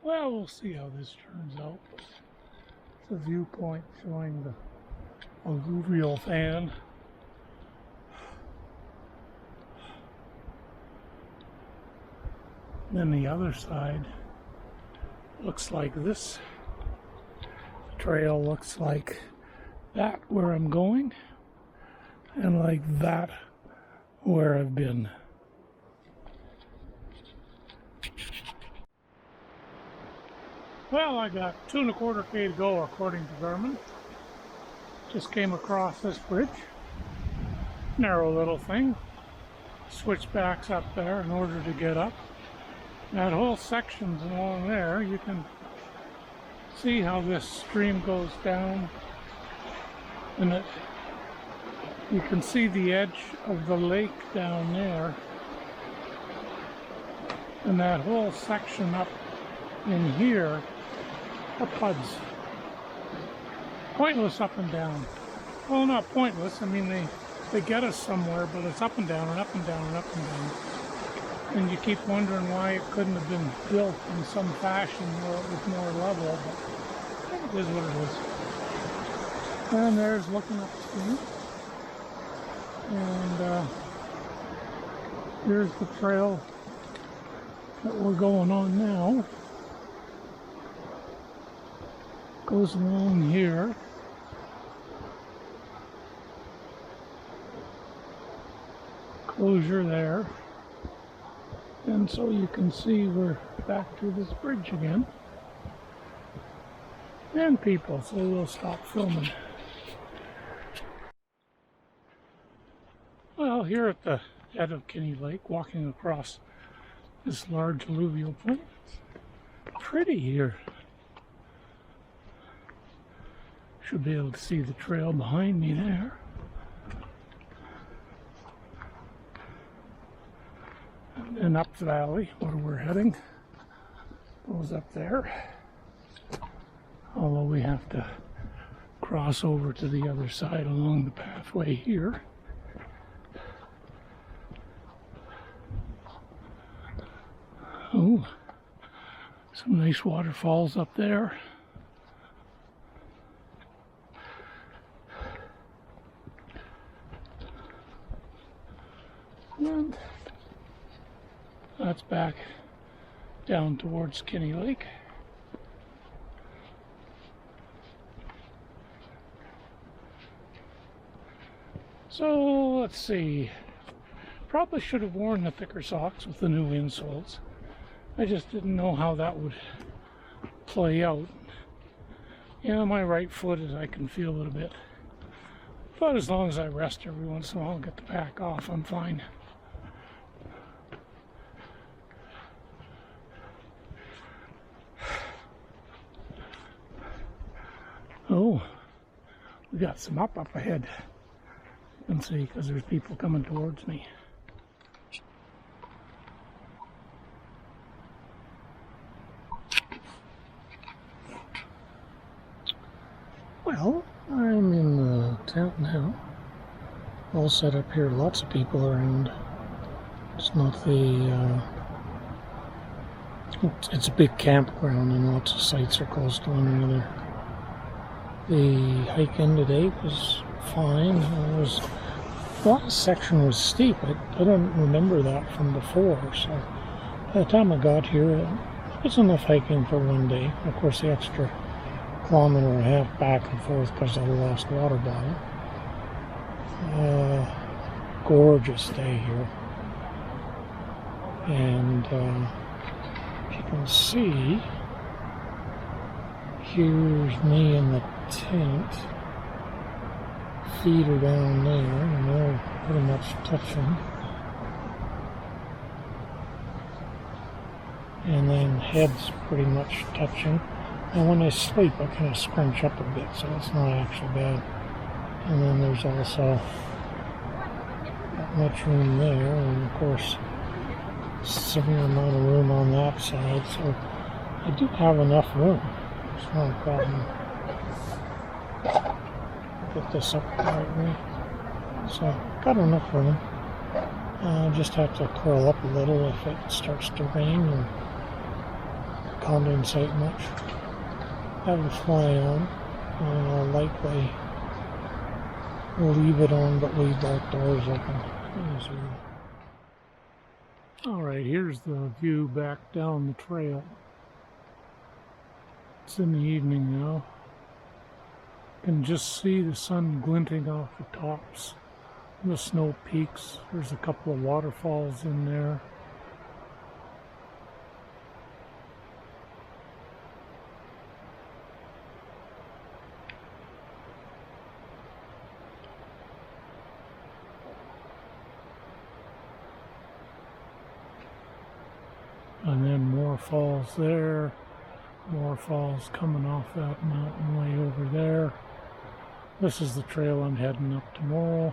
Well, we'll see how this turns out. It's a viewpoint showing the alluvial fan. Then the other side looks like this. The trail looks like that where I'm going, and like that where I've been. Well, I got 2¼ K to go according to Garmin. Just came across this bridge. Narrow little thing. Switchbacks up there in order to get up. That whole section's along there. You can see how this stream goes down, and you can see the edge of the lake down there, and that whole section up in here are PUDs. Pointless up and down. Well, not pointless. I mean, they get us somewhere, but it's up and down and up and down and up and down. And you keep wondering why it couldn't have been built in some fashion where it was more level, but it is what it is. And there's looking upstream. And here's the trail that we're going on now. Goes along here. Closure there. And so you can see we're back to this bridge again. And people, so we'll stop filming. Well, here at the head of Kinney Lake, walking across this large alluvial plain. It's pretty here. Should be able to see the trail behind me there. And up the valley where we're heading goes up there. Although we have to cross over to the other side along the pathway here. Oh, some nice waterfalls up there. And that's back down towards Kinney Lake. So let's see. Probably should have worn the thicker socks with the new insoles. I just didn't know how that would play out. Yeah, my right foot, as I can feel it a bit. But as long as I rest every once in a while and get the pack off, I'm fine. Oh, we got some up ahead. You can see because there's people coming towards me. Well, I'm in the tent now. All set up here, lots of people around. It's not the it's a big campground and lots of sites are close to one another. The hike in today was fine. The last section was steep. I don't remember that from before, so by the time I got here, it was enough hiking for one day. Of course, the extra kilometer and a half back and forth because of the lost water bottle. Gorgeous day here. And if you can see, here's me in the tent. Feet are down there, and they're pretty much touching. And then head's pretty much touching. And when I sleep, I kind of scrunch up a bit, so it's not actually bad. And then there's also not much room there, and of course, similar amount of room on that side. So I do have enough room. It's not a problem. Get this up the right way. So got enough room. Just have to curl up a little if it starts to rain or condensate much. Have the fly on. I'll likely leave it on, but leave both doors open. Alright, here's the view back down the trail. It's in the evening now. You can just see the sun glinting off the tops, the snow peaks. There's a couple of waterfalls in there. And then more falls there, more falls coming off that mountain way over there. This is the trail I'm heading up tomorrow.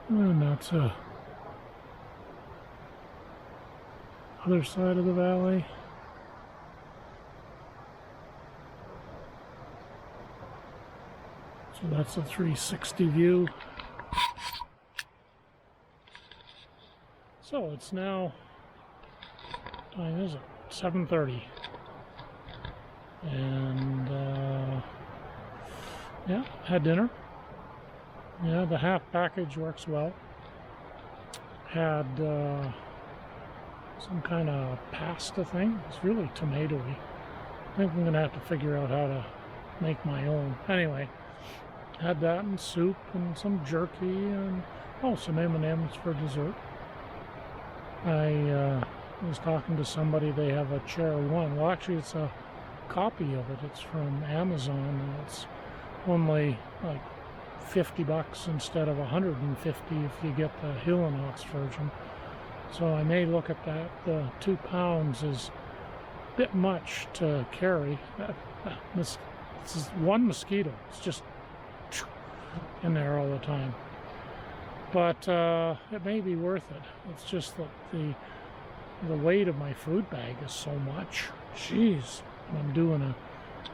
And that's the other side of the valley. So that's a 360 view. So it's now, what time is it? 7:30. And yeah, had dinner. Yeah, the half package works well. Had some kind of pasta thing. It's really tomatoey. I think I'm gonna have to figure out how to make my own. Anyway. Had that and soup and some jerky and some M&Ms for dessert. I was talking to somebody, they have a chair one. Well, actually it's a copy of it. It's from Amazon and it's only like $50 instead of $150 if you get the Hill and Ox version. So I may look at that. The 2 pounds is a bit much to carry. This is one mosquito. It's just in there all the time, but it may be worth it. It's just that the weight of my food bag is so much. Jeez, when I'm doing a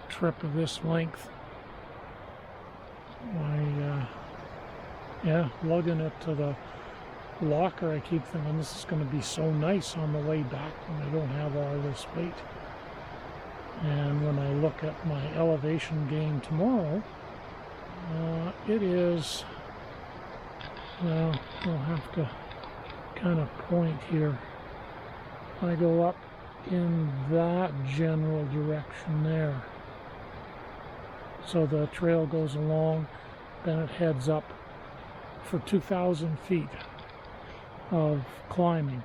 trip of this length, lugging it to the locker, I keep thinking this is going to be so nice on the way back when I don't have all this weight. And when I look at my elevation gain tomorrow, it is, well, I'll have to kind of point here. I go up in that general direction there. So the trail goes along, then it heads up for 2,000 feet of climbing.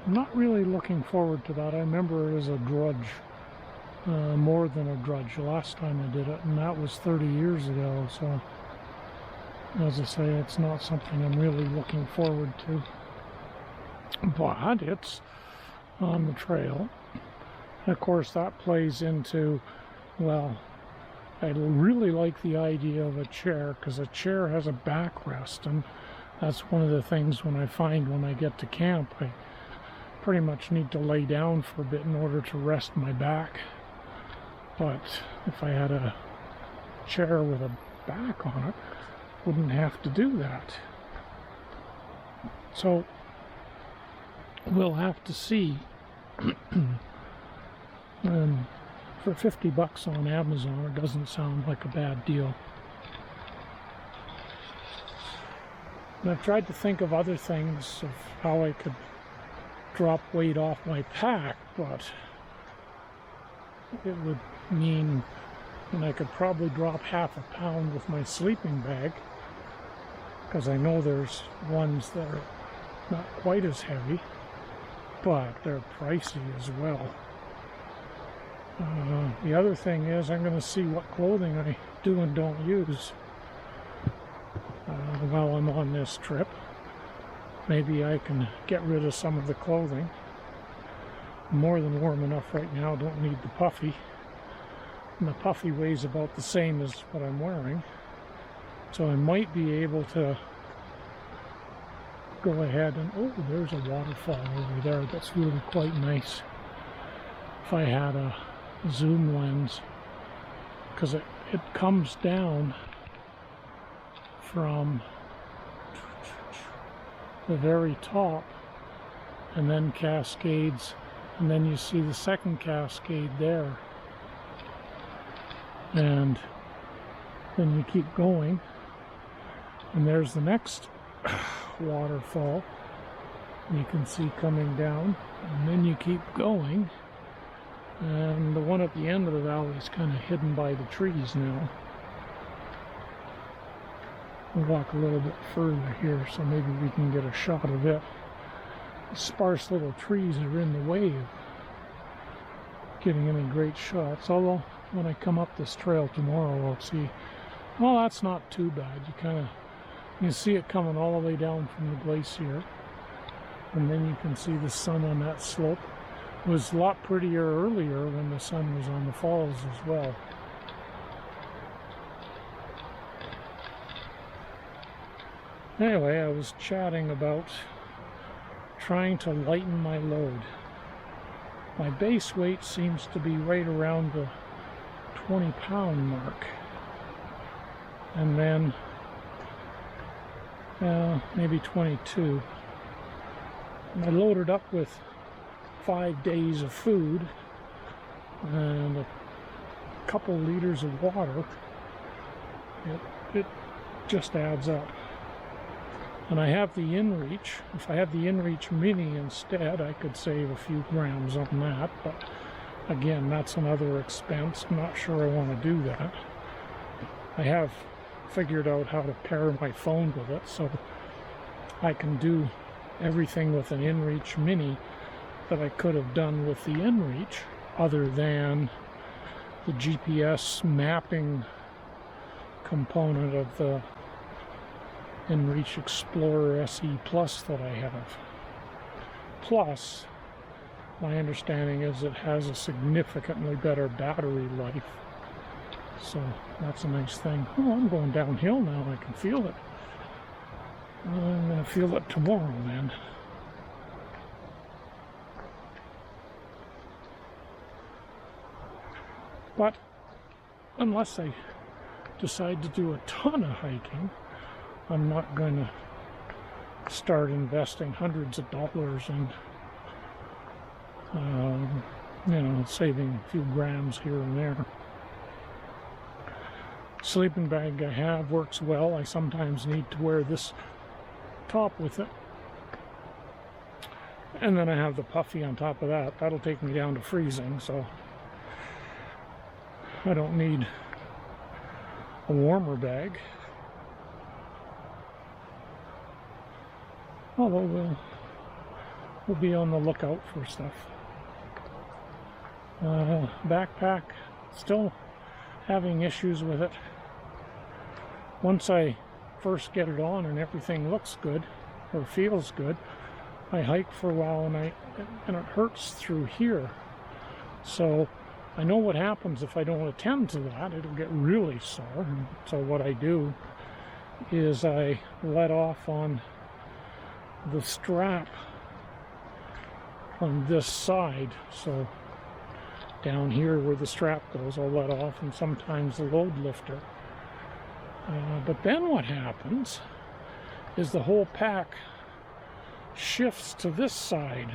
I'm not really looking forward to that. I remember it as a drudge. More than a drudge the last time I did it, and that was 30 years ago, so as I say, it's not something I'm really looking forward to, but it's on the trail. And of course that plays into, well, I really like the idea of a chair, because a chair has a backrest, and that's one of the things when I get to camp, I pretty much need to lay down for a bit in order to rest my back. But if I had a chair with a back on it, wouldn't have to do that. So we'll have to see. And for $50 on Amazon, it doesn't sound like a bad deal. And I've tried to think of other things of how I could drop weight off my pack, but it would mean, and I could probably drop half a pound with my sleeping bag, because I know there's ones that are not quite as heavy, but they're pricey as well. The other thing is I'm going to see what clothing I do and don't use while I'm on this trip. Maybe I can get rid of some of the clothing. I'm more than warm enough right now, don't need the puffy. And the puffy weighs about the same as what I'm wearing. So I might be able to go ahead and, oh, there's a waterfall over there that's really quite nice. If I had a zoom lens, because it comes down from the very top, and then cascades, and then you see the second cascade there. And then you keep going, and there's the next waterfall you can see coming down, and then you keep going, and the one at the end of the valley is kind of hidden by the trees now. We'll walk a little bit further here so maybe we can get a shot of it. The sparse little trees are in the way of getting any great shots, although when I come up this trail tomorrow I'll see, well, that's not too bad. You see it coming all the way down from the glacier, and then you can see the sun on that slope. It was a lot prettier earlier when the sun was on the falls as well. Anyway, I was chatting about trying to lighten my load. My base weight seems to be right around the 20-pound mark, and then maybe 22. And I loaded up with 5 days of food and a couple liters of water. It just adds up. And I have the InReach. If I had the InReach Mini instead, I could save a few grams on that, but again, that's another expense. I'm not sure I want to do that. I have figured out how to pair my phone with it, so I can do everything with an InReach Mini that I could have done with the InReach, other than the GPS mapping component of the InReach Explorer SE Plus that I have. Plus, my understanding is it has a significantly better battery life, so that's a nice thing. Oh, I'm going downhill now, I can feel it. I'm going to feel it tomorrow then. But unless I decide to do a ton of hiking, I'm not going to start investing hundreds of dollars in, saving a few grams here and there. Sleeping bag I have works well. I sometimes need to wear this top with it. And then I have the puffy on top of that. That'll take me down to freezing, so I don't need a warmer bag. Although we'll be on the lookout for stuff. Backpack, still having issues with it. Once I first get it on and everything looks good or feels good, I hike for a while and it hurts through here. So I know what happens if I don't attend to that. It'll get really sore. So what I do is I let off on the strap on this side. So down here where the strap goes, I'll let off, and sometimes the load lifter. But then what happens is the whole pack shifts to this side,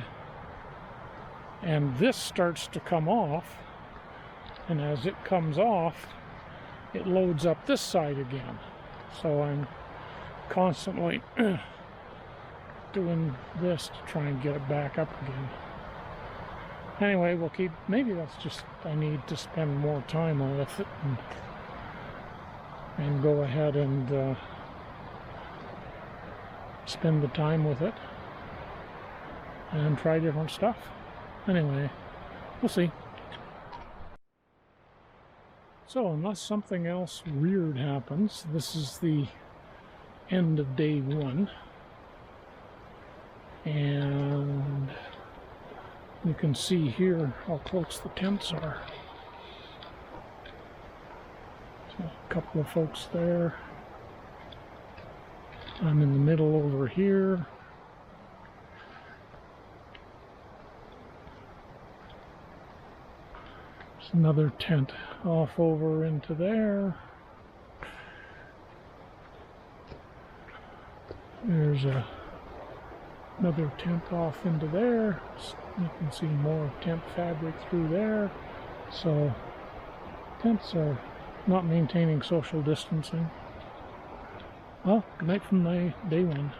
and this starts to come off, and as it comes off, it loads up this side again. So I'm constantly doing this to try and get it back up again. Anyway, we'll keep, maybe that's just, I need to spend more time on with it and go ahead and spend the time with it and try different stuff. Anyway, we'll see. So unless something else weird happens, this is the end of day 1. And you can see here how close the tents are. So a couple of folks there. I'm in the middle over here. There's another tent off over into there. There's a Another tent off into there. You can see more tent fabric through there. So tents are not maintaining social distancing. Well, good night from day one.